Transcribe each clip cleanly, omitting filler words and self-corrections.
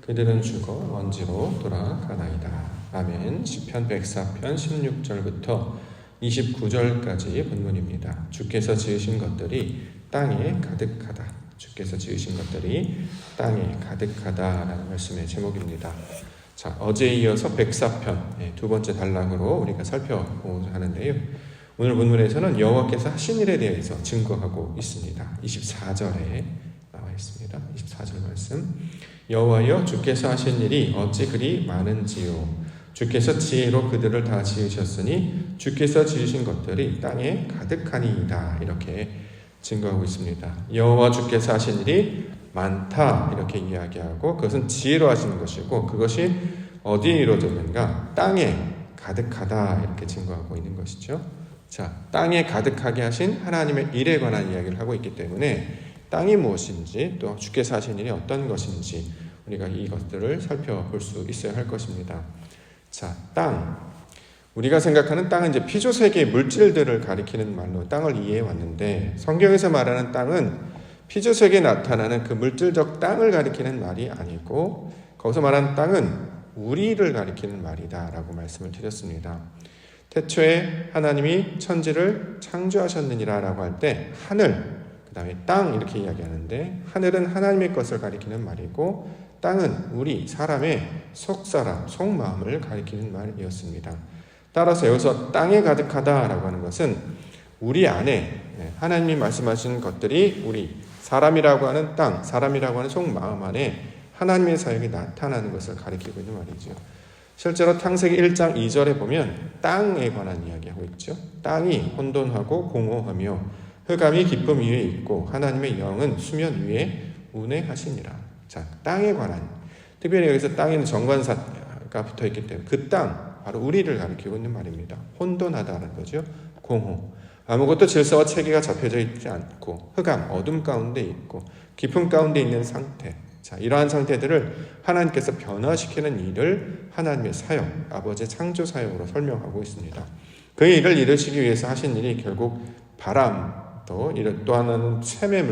그들은 죽어 먼지로 돌아가나이다. 아멘. 시편 104편 16절부터 29절까지 본문입니다. 주께서 지으신 것들이 땅에 가득하다. 주께서 지으신 것들이 땅에 가득하다라는 말씀의 제목입니다. 자, 어제에 이어서 104편 두 번째 단락으로 우리가 살펴보고자 하는데요. 오늘 본문에서는 여호와께서 하신 일에 대해서 증거하고 있습니다. 24절에 나와 있습니다. 24절 말씀. 여호와여, 주께서 하신 일이 어찌 그리 많은지요. 주께서 지혜로 그들을 다 지으셨으니 주께서 지으신 것들이 땅에 가득하니이다. 이렇게 증거하고 있습니다. 여호와 주께서 하신 일이 많다 이렇게 이야기하고, 그것은 지혜로 하시는 것이고, 그것이 어디에 이루어졌는가? 땅에 가득하다 이렇게 증거하고 있는 것이죠. 자, 땅에 가득하게 하신 하나님의 일에 관한 이야기를 하고 있기 때문에 땅이 무엇인지, 또 주께서 하신 일이 어떤 것인지 우리가 이것들을 살펴볼 수 있어야 할 것입니다. 자, 땅. 우리가 생각하는 땅은 이제 피조세계의 물질들을 가리키는 말로 땅을 이해해 왔는데, 성경에서 말하는 땅은 피조세계에 나타나는 그 물질적 땅을 가리키는 말이 아니고, 거기서 말하는 땅은 우리를 가리키는 말이다라고 말씀을 드렸습니다. 태초에 하나님이 천지를 창조하셨느니라라고 할 때 하늘, 그 다음에 땅 이렇게 이야기하는데, 하늘은 하나님의 것을 가리키는 말이고 땅은 우리 사람의 속사람, 속마음을 가리키는 말이었습니다. 따라서 여기서 땅에 가득하다라고 하는 것은 우리 안에 하나님이 말씀하신 것들이 우리 사람이라고 하는 땅, 사람이라고 하는 속마음 안에 하나님의 사역이 나타나는 것을 가리키고 있는 말이죠. 실제로 창세기 1장 2절에 보면 땅에 관한 이야기하고 있죠. 땅이 혼돈하고 공허하며 흑암이 깊음 위에 있고 하나님의 영은 수면 위에 운행하시니라. 자, 땅에 관한, 특별히 여기서 땅에는 정관사가 붙어있기 때문에 그 땅, 바로 우리를 가리키고 있는 말입니다. 혼돈하다는 거죠. 공허. 아무것도 질서와 체계가 잡혀져 있지 않고 흑암, 어둠 가운데 있고 깊음 가운데 있는 상태. 자, 이러한 상태들을 하나님께서 변화시키는 일을 하나님의 사역, 아버지의 창조 사역으로 설명하고 있습니다. 그 일을 이루시기 위해서 하신 일이 결국 바람, 또 하나는 샘의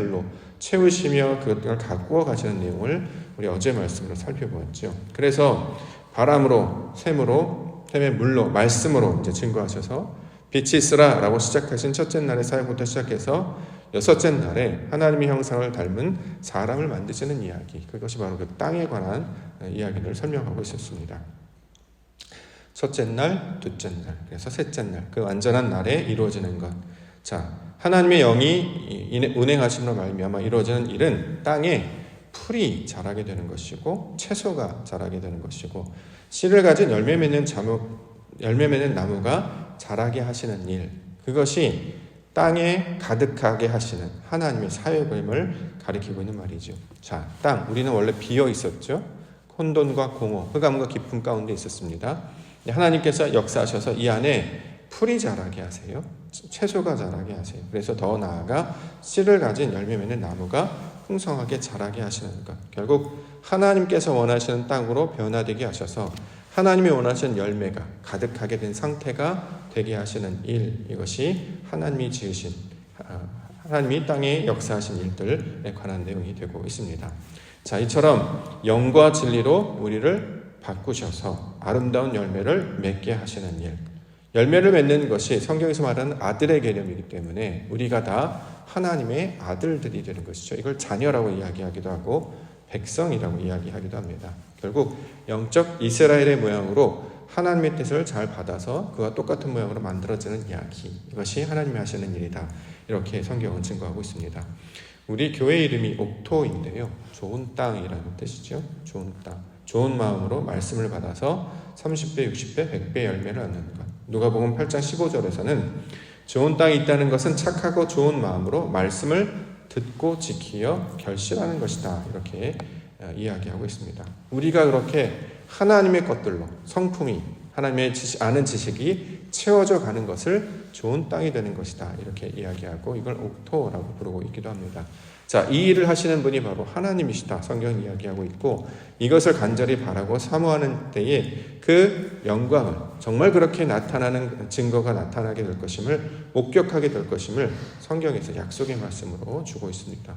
채우시며 그것들을 가꾸어 가시는 내용을 우리 어제 말씀으로 살펴보았죠. 그래서 바람으로, 샘의 물로, 말씀으로 이제 증거하셔서 빛이 있으라라고 시작하신 첫째 날의 사역부터 시작해서 여섯째 날에 하나님의 형상을 닮은 사람을 만드시는 이야기, 그것이 바로 그 땅에 관한 이야기를 설명하고 있었습니다. 첫째 날, 둘째 날, 그래서 셋째 날, 그 완전한 날에 이루어지는 것. 자, 하나님의 영이 운행하심으로 말미암아 이루어지는 일은 땅에 풀이 자라게 되는 것이고 채소가 자라게 되는 것이고 씨를 가진 열매 맺는 나무가 자라게 하시는 일, 그것이 땅에 가득하게 하시는 하나님의 사역임을 가리키고 있는 말이죠. 자, 땅, 우리는 원래 비어 있었죠. 혼돈과 공허, 흑암과 깊음 가운데 있었습니다. 하나님께서 역사하셔서 이 안에 풀이 자라게 하세요. 채소가 자라게 하세요. 그래서 더 나아가 씨를 가진 열매 맺는 나무가 풍성하게 자라게 하시는 것. 결국 하나님께서 원하시는 땅으로 변화되게 하셔서 하나님이 원하시는 열매가 가득하게 된 상태가 되게 하시는 일, 이것이 하나님이 지으신, 하나님이 땅에 역사하신 일들에 관한 내용이 되고 있습니다. 자, 이처럼 영과 진리로 우리를 바꾸셔서 아름다운 열매를 맺게 하시는 일, 열매를 맺는 것이 성경에서 말하는 아들의 개념이기 때문에 우리가 다 하나님의 아들들이 되는 것이죠. 이걸 자녀라고 이야기하기도 하고 백성이라고 이야기하기도 합니다. 결국 영적 이스라엘의 모양으로 하나님의 뜻을 잘 받아서 그와 똑같은 모양으로 만들어지는 이야기, 이것이 하나님이 하시는 일이다. 이렇게 성경은 증거하고 있습니다. 우리 교회 이름이 옥토인데요, 좋은 땅이라는 뜻이죠. 좋은 땅, 좋은 마음으로 말씀을 받아서 30배, 60배, 100배 열매를 얻는 것. 누가복음 8장 15절에서는 좋은 땅이 있다는 것은 착하고 좋은 마음으로 말씀을 듣고 지키어 결실하는 것이다. 이렇게 이야기하고 있습니다. 우리가 그렇게 하나님의 것들로 성품이, 하나님의 아는 지식이 채워져 가는 것을 좋은 땅이 되는 것이다. 이렇게 이야기하고 이걸 옥토라고 부르고 있기도 합니다. 자, 이 일을 하시는 분이 바로 하나님이시다. 성경은 이야기하고 있고, 이것을 간절히 바라고 사모하는 때에 그 영광을, 정말 그렇게 나타나는 증거가 나타나게 될 것임을, 목격하게 될 것임을 성경에서 약속의 말씀으로 주고 있습니다.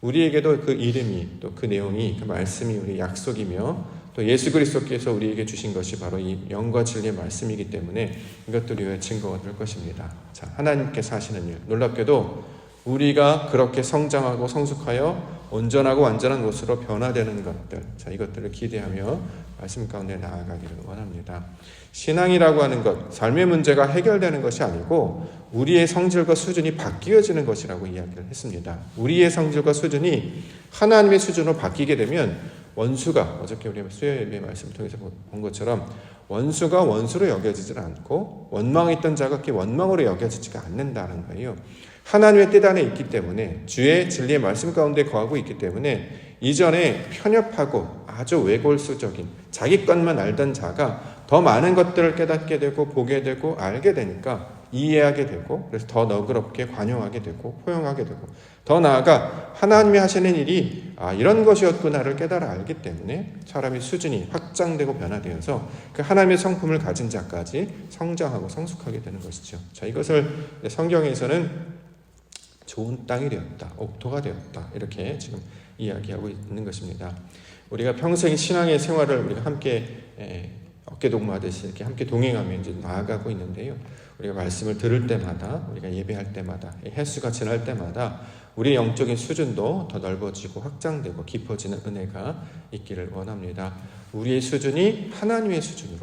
우리에게도 그 이름이 또 그 내용이 그 말씀이 우리 약속이며 또 예수 그리스도께서 우리에게 주신 것이 바로 이 영과 진리의 말씀이기 때문에 이것들이 왜 증거가 될 것입니다. 자, 하나님께서 하시는 일, 놀랍게도 우리가 그렇게 성장하고 성숙하여 온전하고 완전한 모습으로 변화되는 것들, 자, 이것들을 기대하며 말씀 가운데 나아가기를 원합니다. 신앙이라고 하는 것, 삶의 문제가 해결되는 것이 아니고 우리의 성질과 수준이 바뀌어지는 것이라고 이야기를 했습니다. 우리의 성질과 수준이 하나님의 수준으로 바뀌게 되면 원수가, 어저께 우리 수요예배 말씀 통해서 본 것처럼 원수가 원수로 여겨지질 않고 원망했던 자가 그 원망으로 여겨지지가 않는다는 거예요. 하나님의 뜻 안에 있기 때문에 주의 진리의 말씀 가운데 거하고 있기 때문에 이전에 편협하고 아주 외골수적인 자기 것만 알던 자가 더 많은 것들을 깨닫게 되고 보게 되고 알게 되니까 이해하게 되고 그래서 더 너그럽게 관용하게 되고 포용하게 되고 더 나아가 하나님이 하시는 일이 이런 것이었구나를 깨달아 알기 때문에 사람의 수준이 확장되고 변화되어서 그 하나님의 성품을 가진 자까지 성장하고 성숙하게 되는 것이죠. 자, 이것을 성경에서는 좋은 땅이 되었다, 옥토가 되었다 이렇게 지금 이야기하고 있는 것입니다. 우리가 평생 신앙의 생활을 우리가 함께 어깨동무하듯이 이렇게 함께 동행하며 이제 나아가고 있는데요. 우리가 말씀을 들을 때마다, 우리가 예배할 때마다, 횟수가 지날 때마다 우리의 영적인 수준도 더 넓어지고 확장되고 깊어지는 은혜가 있기를 원합니다. 우리의 수준이 하나님의 수준으로,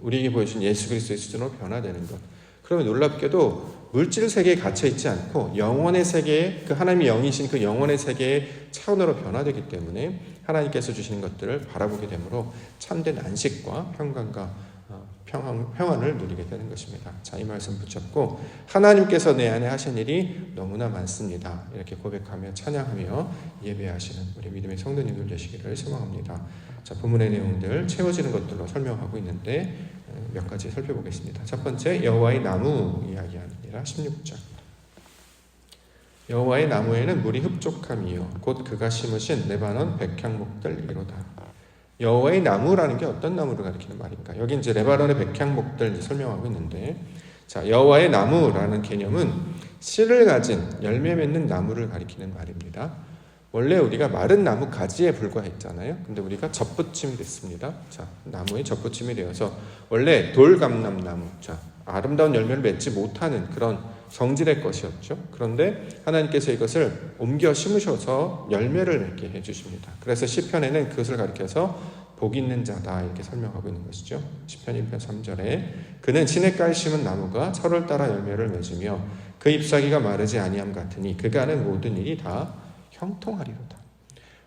우리에게 보여주신 예수 그리스도의 수준으로 변화되는 것. 그러면 놀랍게도 물질 세계에 갇혀 있지 않고 영혼의 세계에, 그 하나님의 영이신 그 영혼의 세계의 차원으로 변화되기 때문에 하나님께서 주시는 것들을 바라보게 되므로 참된 안식과 평강과 평안을 누리게 되는 것입니다. 자, 이 말씀 붙잡고 하나님께서 내 안에 하신 일이 너무나 많습니다. 이렇게 고백하며 찬양하며 예배하시는 우리 믿음의 성도님들 되시기를 소망합니다. 자, 본문의 내용들 채워지는 것들로 설명하고 있는데 몇 가지 살펴보겠습니다. 첫 번째, 여호와의 나무 이야기합니다. 16절. 여호와의 나무에는 물이 흡족함이요 곧 그가 심으신 레바논 백향목들이로다. 여호와의 나무라는 게 어떤 나무를 가리키는 말인가? 여기 이제 레바논의 백향목들 설명하고 있는데, 자, 여호와의 나무라는 개념은 씨를 가진 열매 맺는 나무를 가리키는 말입니다. 원래 우리가 마른 나무 가지에 불과했잖아요. 근데 우리가 접붙임이 됐습니다. 자, 나무에 접붙임이 되어서 원래 돌감람나무, 자, 아름다운 열매를 맺지 못하는 그런 성질의 것이었죠. 그런데 하나님께서 이것을 옮겨 심으셔서 열매를 맺게 해주십니다. 그래서 시편에는 그것을 가리켜서 복 있는 자다 이렇게 설명하고 있는 것이죠. 시편 1편 3절에 그는 시냇가에 심은 나무가 철을 따라 열매를 맺으며 그 잎사귀가 마르지 아니함 같으니 그가 하는 모든 일이 다 형통하리로다.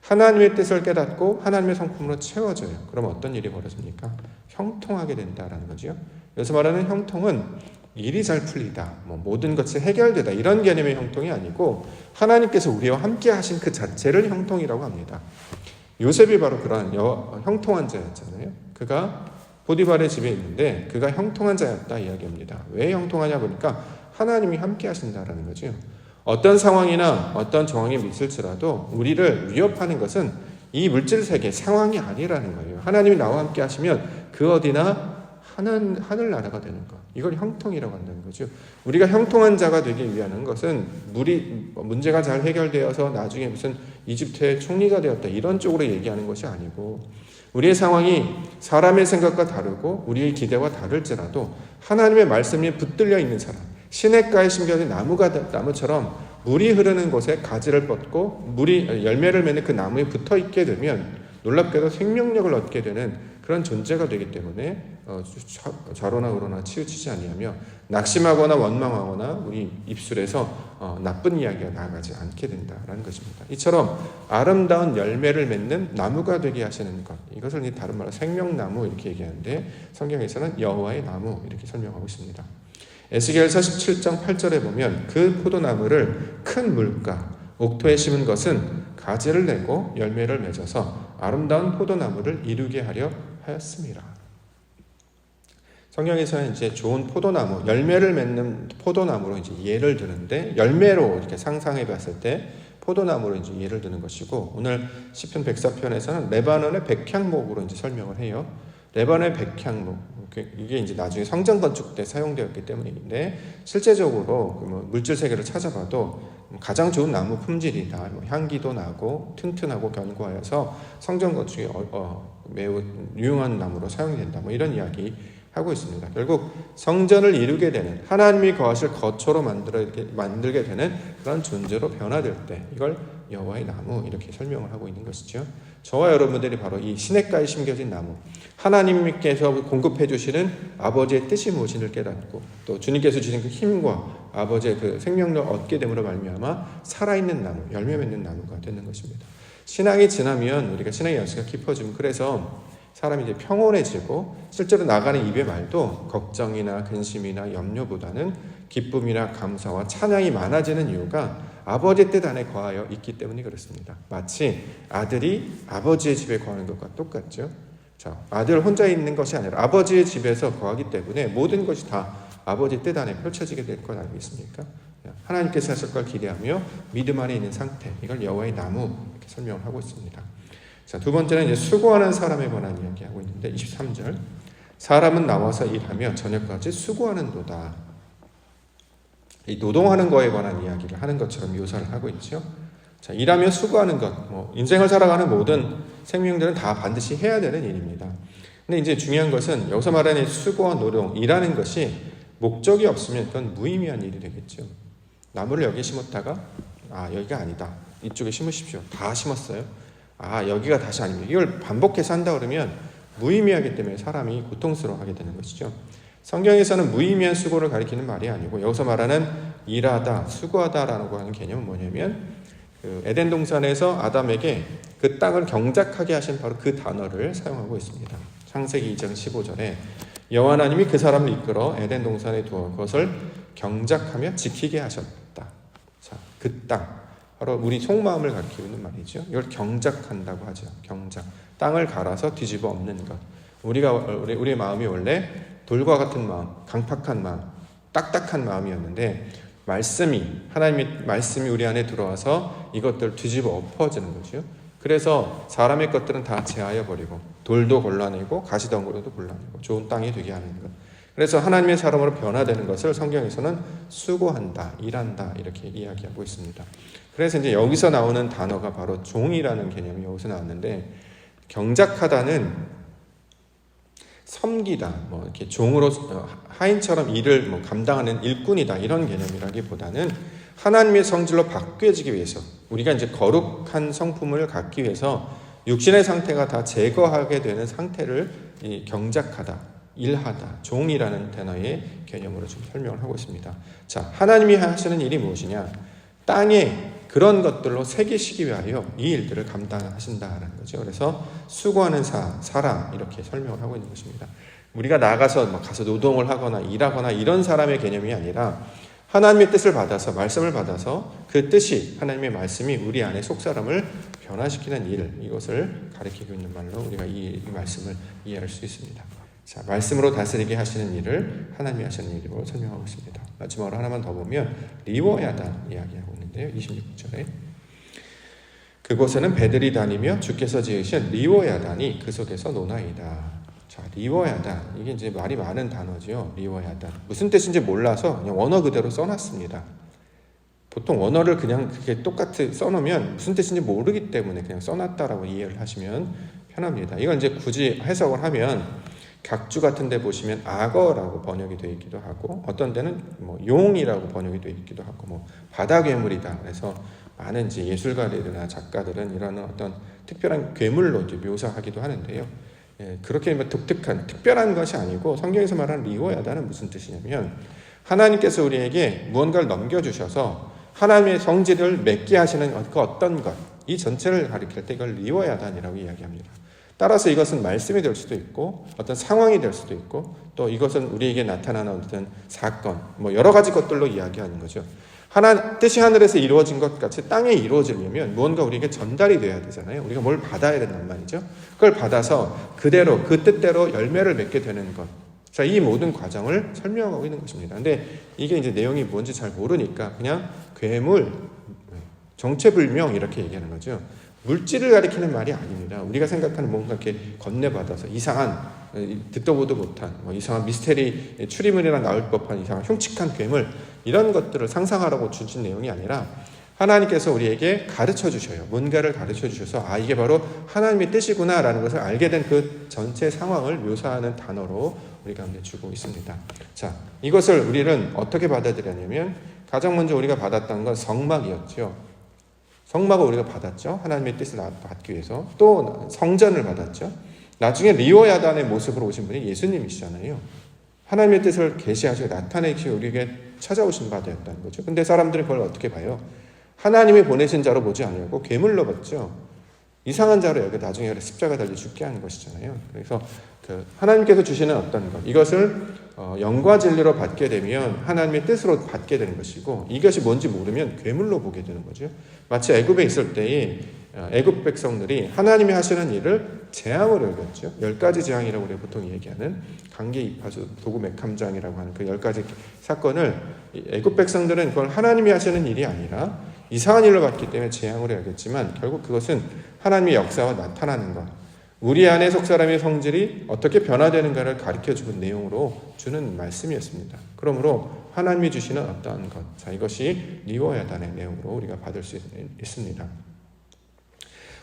하나님의 뜻을 깨닫고 하나님의 성품으로 채워져요. 그럼 어떤 일이 벌어집니까? 형통하게 된다라는 거죠. 여기서 말하는 형통은 일이 잘 풀리다, 모든 것이 해결되다 이런 개념의 형통이 아니고 하나님께서 우리와 함께 하신 그 자체를 형통이라고 합니다. 요셉이 바로 그러한 형통한 자였잖아요. 그가 보디발의 집에 있는데 그가 형통한 자였다 이야기합니다. 왜 형통하냐 보니까 하나님이 함께 하신다라는 거죠. 어떤 상황이나 어떤 정황이 있을지라도 우리를 위협하는 것은 이 물질 세계 상황이 아니라는 거예요. 하나님이 나와 함께 하시면 그 어디나 하늘나라가 되는 것. 이걸 형통이라고 한다는 거죠. 우리가 형통한 자가 되기 위한 것은 문제가 잘 해결되어서 나중에 무슨 이집트의 총리가 되었다 이런 쪽으로 얘기하는 것이 아니고 우리의 상황이 사람의 생각과 다르고 우리의 기대와 다를지라도 하나님의 말씀이 붙들려 있는 사람, 시냇가에 심겨진 나무처럼 물이 흐르는 곳에 가지를 뻗고 열매를 맺는 그 나무에 붙어 있게 되면 놀랍게도 생명력을 얻게 되는 그런 존재가 되기 때문에 좌로나 우로나 치우치지 아니하며 낙심하거나 원망하거나 우리 입술에서 나쁜 이야기가 나아가지 않게 된다라는 것입니다. 이처럼 아름다운 열매를 맺는 나무가 되게 하시는 것, 이것을 다른 말로 생명나무 이렇게 얘기하는데 성경에서는 여호와의 나무 이렇게 설명하고 있습니다. 에스겔서 17장 8절에 보면 그 포도나무를 큰 물가 옥토에 심은 것은 가지를 내고 열매를 맺어서 아름다운 포도나무를 이루게 하려 하였습니다. 성경에서는 이제 좋은 포도나무, 열매를 맺는 포도나무로 이제 예를 드는데 열매로 이렇게 상상해 봤을 때 포도나무로 이제 예를 드는 것이고 오늘 시편 104편에서는 레바논의 백향목으로 이제 설명을 해요. 레바논의 백향목, 이게 이제 나중에 성전 건축 때 사용되었기 때문인데 실제적으로 물질 세계를 찾아봐도 가장 좋은 나무 품질이다. 향기도 나고 튼튼하고 견고하여서 성전 건축에 매우 유용한 나무로 사용이 된다. 이런 이야기 하고 있습니다. 결국 성전을 이루게 되는 하나님이 거하실 거처로 만들게 되는 그런 존재로 변화될 때 이걸 여호와의 나무 이렇게 설명을 하고 있는 것이죠. 저와 여러분들이 바로 이 시냇가에 심겨진 나무, 하나님께서 공급해 주시는 아버지의 뜻이 무엇인지를 깨닫고 또 주님께서 주신 그 힘과 아버지의 그 생명력을 얻게 됨으로 말미암아 살아있는 나무, 열매 맺는 나무가 되는 것입니다. 신앙이 지나면 우리가 신앙의 연수가 깊어지면 그래서 사람이 이제 평온해지고 실제로 나가는 입의 말도 걱정이나 근심이나 염려보다는 기쁨이나 감사와 찬양이 많아지는 이유가 아버지의 뜻 안에 거하여 있기 때문에 그렇습니다. 마치 아들이 아버지의 집에 거하는 것과 똑같죠. 자, 아들 혼자 있는 것이 아니라 아버지의 집에서 거하기 때문에 모든 것이 다 아버지의 뜻 안에 펼쳐지게 될 것 아니겠습니까? 하나님께서 하실 걸 기대하며 믿음 안에 있는 상태, 이걸 여호와의 나무 이렇게 설명을 하고 있습니다. 자, 두 번째는 이제 수고하는 사람에 관한 이야기하고 있는데 23절 사람은 나와서 일하며 저녁까지 수고하는도다. 이 노동하는 거에 관한 이야기를 하는 것처럼 묘사를 하고 있죠. 자, 일하며 수고하는 것, 인생을 살아가는 모든 생명들은 다 반드시 해야 되는 일입니다. 근데 이제 중요한 것은 여기서 말하는 수고와 노동, 일하는 것이 목적이 없으면 그건 무의미한 일이 되겠죠. 나무를 여기 심었다가 여기가 아니다. 이쪽에 심으십시오. 다 심었어요. 여기가 다시 아닙니다. 이걸 반복해서 한다 그러면 무의미하기 때문에 사람이 고통스러워하게 되는 것이죠. 성경에서는 무의미한 수고를 가리키는 말이 아니고 여기서 말하는 일하다, 수고하다라고 하는 개념은 뭐냐면 그 에덴 동산에서 아담에게 그 땅을 경작하게 하신 바로 그 단어를 사용하고 있습니다. 창세기 2장 15절에 여호와 하나님이 그 사람을 이끌어 에덴 동산에 두어 그것을 경작하며 지키게 하셨다. 자, 그 땅. 바로 우리 속마음을 가리키고 있는 말이죠. 이걸 경작한다고 하죠. 경작. 땅을 갈아서 뒤집어 엎는 것. 우리의 마음이 원래 돌과 같은 마음, 강팍한 마음, 딱딱한 마음이었는데 하나님의 말씀이 우리 안에 들어와서 이것들을 뒤집어 엎어지는 거죠. 그래서 사람의 것들은 다 제하여 버리고 돌도 골라내고 가시덩굴도 골라내고 좋은 땅이 되게 하는 것. 그래서 하나님의 사람으로 변화되는 것을 성경에서는 수고한다, 일한다 이렇게 이야기하고 있습니다. 그래서 이제 여기서 나오는 단어가 바로 종이라는 개념이 여기서 나왔는데 경작하다는 섬기다, 이렇게 종으로 하인처럼 일을 감당하는 일꾼이다 이런 개념이라기보다는 하나님의 성질로 바뀌어지기 위해서 우리가 이제 거룩한 성품을 갖기 위해서 육신의 상태가 다 제거하게 되는 상태를 경작하다, 일하다, 종이라는 단어의 개념으로 좀 설명을 하고 있습니다. 자, 하나님이 하시는 일이 무엇이냐? 땅에 그런 것들로 새기시기 위하여 이 일들을 감당하신다라는 거죠. 그래서 수고하는 사람 이렇게 설명을 하고 있는 것입니다. 우리가 나가서 가서 노동을 하거나 일하거나 이런 사람의 개념이 아니라 하나님의 뜻을 받아서 말씀을 받아서 그 뜻이 하나님의 말씀이 우리 안에 속사람을 변화시키는 일, 이것을 가리키고 있는 말로 우리가 이 말씀을 이해할 수 있습니다. 자, 말씀으로 다스리게 하시는 일을 하나님이 하시는 일이라고 설명하고 있습니다. 마지막으로 하나만 더 보면 리워야단 이야기하고 있는데요. 26절에 그곳에는 배들이 다니며 주께서 지으신 리워야단이 그 속에서 노나이다. 자, 리워야단 이게 이제 말이 많은 단어죠. 리워야단 무슨 뜻인지 몰라서 그냥 원어 그대로 써놨습니다. 보통 원어를 그냥 그렇게 똑같이 써놓으면 무슨 뜻인지 모르기 때문에 그냥 써놨다라고 이해를 하시면 편합니다. 이걸 이제 굳이 해석을 하면 각주 같은 데 보시면 악어라고 번역이 되어 있기도 하고 어떤 데는 용이라고 번역이 되어 있기도 하고 바다 괴물이다. 그래서 많은 이제 예술가들이나 작가들은 이런 어떤 특별한 괴물로 이제 묘사하기도 하는데요. 그렇게 독특한 특별한 것이 아니고 성경에서 말하는 리워야다는 무슨 뜻이냐면 하나님께서 우리에게 무언가를 넘겨주셔서 하나님의 성질을 맺게 하시는 그 어떤 것, 이 전체를 가리킬 때 이걸 리워야단이라고 이야기합니다. 따라서 이것은 말씀이 될 수도 있고 어떤 상황이 될 수도 있고 또 이것은 우리에게 나타나는 어떤 사건, 여러 가지 것들로 이야기하는 거죠. 뜻이 하늘에서 이루어진 것 같이 땅에 이루어지려면 무언가 우리에게 전달이 돼야 되잖아요. 우리가 뭘 받아야 된단 말이죠. 그걸 받아서 그대로 그 뜻대로 열매를 맺게 되는 것. 자, 이 모든 과정을 설명하고 있는 것입니다. 근데 이게 이제 내용이 뭔지 잘 모르니까 그냥 괴물, 정체불명 이렇게 얘기하는 거죠. 물질을 가리키는 말이 아닙니다. 우리가 생각하는 뭔가 이렇게 건네받아서 이상한, 듣도 보도 못한 이상한 미스테리 추리물이나 나올 법한 이상한 흉측한 괴물, 이런 것들을 상상하라고 주신 내용이 아니라 하나님께서 우리에게 가르쳐 주셔요. 뭔가를 가르쳐 주셔서 이게 바로 하나님의 뜻이구나 라는 것을 알게 된 그 전체 상황을 묘사하는 단어로 우리 가운데 주고 있습니다. 자, 이것을 우리는 어떻게 받아들였냐면, 가장 먼저 우리가 받았던 건 성막이었죠. 성막을 우리가 받았죠. 하나님의 뜻을 받기 위해서. 또 성전을 받았죠. 나중에 리워야단의 모습으로 오신 분이 예수님이시잖아요. 하나님의 뜻을 계시하시고 나타내시고 우리에게 찾아오신 바 되었다는 거죠. 근데 사람들이 그걸 어떻게 봐요? 하나님이 보내신 자로 보지 않냐고 괴물로 봤죠. 이상한 자로 여기 나중에 십자가 달려 죽게 하는 것이잖아요. 그래서 하나님께서 주시는 어떤 것, 이것을 영과 진리로 받게 되면 하나님의 뜻으로 받게 되는 것이고, 이것이 뭔지 모르면 괴물로 보게 되는 거죠. 마치 애굽에 있을 때에 애굽 백성들이 하나님이 하시는 일을 재앙으로 여겼죠. 10가지 재앙이라고 우리가 보통 얘기하는 강계 이파수 도구 맥함장이라고 하는 그 10가지 사건을 애굽 백성들은 그걸 하나님이 하시는 일이 아니라 이상한 일로 봤기 때문에 재앙으로 여겼지만, 결국 그것은 하나님의 역사와 나타나는 것, 우리 안에 속 사람의 성질이 어떻게 변화되는가를 가르쳐주는 내용으로 주는 말씀이었습니다. 그러므로 하나님이 주시는 어떠한 것, 자, 이것이 리워야단의 내용으로 우리가 받을 수 있습니다.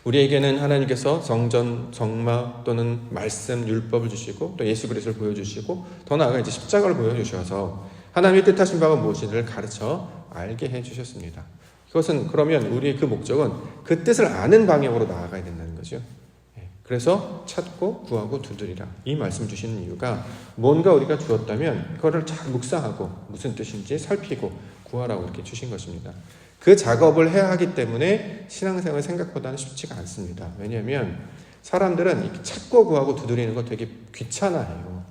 우리에게는 하나님께서 성전, 성막 또는 말씀, 율법을 주시고 또 예수 그리스도를 보여주시고 더 나아가 이제 십자가를 보여주셔서 하나님의 뜻하신 바가 무엇인지를 가르쳐 알게 해주셨습니다. 그것은 그러면 우리의 그 목적은 그 뜻을 아는 방향으로 나아가야 된다는 거죠. 그래서 찾고 구하고 두드리라, 이 말씀 주시는 이유가 뭔가 우리가 주었다면 그거를 잘 묵상하고 무슨 뜻인지 살피고 구하라고 이렇게 주신 것입니다. 그 작업을 해야 하기 때문에 신앙생활 생각보다는 쉽지가 않습니다. 왜냐하면 사람들은 이렇게 찾고 구하고 두드리는 거 되게 귀찮아해요.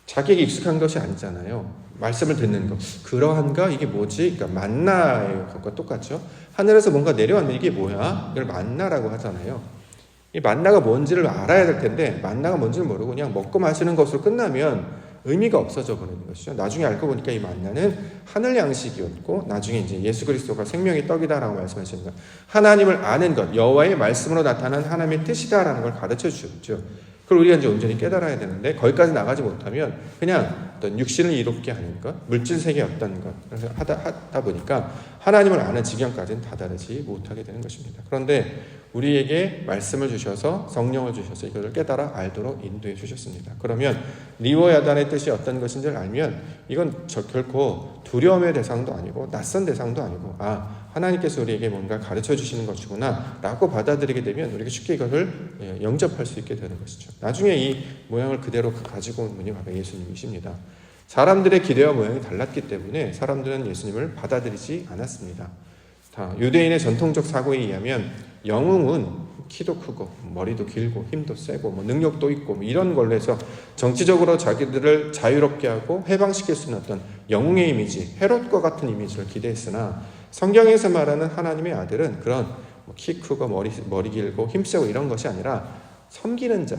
자기에게 익숙한 것이 아니잖아요. 말씀을 듣는 것, 그러한가? 이게 뭐지? 그러니까 만나의 것과 똑같죠. 하늘에서 뭔가 내려왔는데 이게 뭐야? 이걸 만나라고 하잖아요. 이 만나가 뭔지를 알아야 될 텐데 만나가 뭔지를 모르고 그냥 먹고 마시는 것으로 끝나면 의미가 없어져 버리는 것이죠. 나중에 알고 보니까 이 만나는 하늘 양식이었고, 나중에 이제 예수 그리스도가 생명의 떡이다라고 말씀하시는 것, 하나님을 아는 것, 여호와의 말씀으로 나타난 하나님의 뜻이다라는 걸 가르쳐 주셨죠. 그걸 우리가 이제 온전히 깨달아야 되는데, 거기까지 나가지 못하면 그냥 어떤 육신을 이롭게 하는 것, 물질 세계 어떤 것, 그래서 하다 보니까 하나님을 아는 지경까지는 다다르지 못하게 되는 것입니다. 그런데 우리에게 말씀을 주셔서, 성령을 주셔서 이것을 깨달아 알도록 인도해 주셨습니다. 그러면 리워야단의 뜻이 어떤 것인지를 알면 이건 결코 두려움의 대상도 아니고 낯선 대상도 아니고, 하나님께서 우리에게 뭔가 가르쳐 주시는 것이구나 라고 받아들이게 되면 우리가 쉽게 이것을 영접할 수 있게 되는 것이죠. 나중에 이 모양을 그대로 가지고 온 분이 바로 예수님이십니다. 사람들의 기대와 모양이 달랐기 때문에 사람들은 예수님을 받아들이지 않았습니다. 유대인의 전통적 사고에 의하면 영웅은 키도 크고 머리도 길고 힘도 세고 능력도 있고 이런 걸로 해서 정치적으로 자기들을 자유롭게 하고 해방시킬 수 있는 어떤 영웅의 이미지, 헤롯과 같은 이미지를 기대했으나, 성경에서 말하는 하나님의 아들은 그런 키 크고 머리 길고 힘세고 이런 것이 아니라 섬기는 자,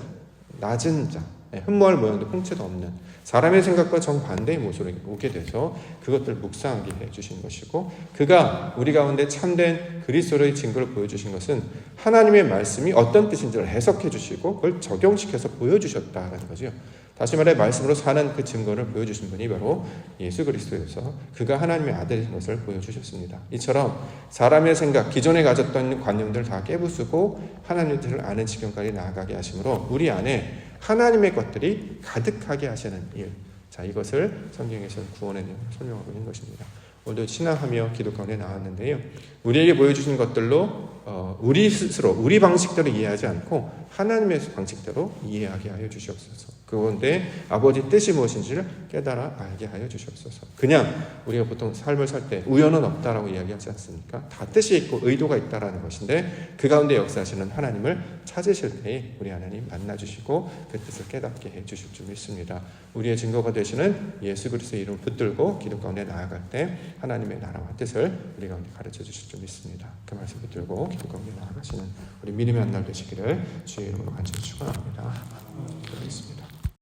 낮은 자, 흠모할 모양도 풍채도 없는 사람의 생각과 정반대의 모습으로 오게 돼서 그것들을 묵상하게 해주신 것이고, 그가 우리 가운데 참된 그리스도의 증거를 보여주신 것은 하나님의 말씀이 어떤 뜻인지를 해석해 주시고 그걸 적용시켜서 보여주셨다라는 거죠. 다시 말해 말씀으로 사는 그 증거를 보여주신 분이 바로 예수 그리스도여서 그가 하나님의 아들인 것을 보여주셨습니다. 이처럼 사람의 생각, 기존에 가졌던 관념들을 다 깨부수고 하나님의 뜻을 아는 지경까지 나아가게 하심으로 우리 안에 하나님의 것들이 가득하게 하시는 일, 자, 이것을 성경에서는 구원의 내용을 설명하고 있는 것입니다. 오늘도 신앙하며 기도 가운데 나왔는데요, 우리에게 보여주신 것들로 우리 스스로 우리 방식대로 이해하지 않고 하나님의 방식대로 이해하게 하여 주시옵소서. 그런데 아버지 뜻이 무엇인지를 깨달아 알게 하여 주시옵소서. 그냥 우리가 보통 삶을 살 때 우연은 없다라고 이야기하지 않습니까? 다 뜻이 있고 의도가 있다라는 것인데, 그 가운데 역사하시는 하나님을 찾으실 때에 우리 하나님 만나주시고 그 뜻을 깨닫게 해주실 줄 믿습니다. 우리의 증거가 되시는 예수 그리스도의 이름을 붙들고 기도 가운데 나아갈 때 하나님의 나라와 뜻을 우리 가운데 가르쳐 주실 줄 믿습니다. 그 말씀 붙들고 기도 가운데 나아가시는 우리 믿음의 한 날 되시기를 주의 이름으로 간절히 축원합니다. 기도하겠습니다.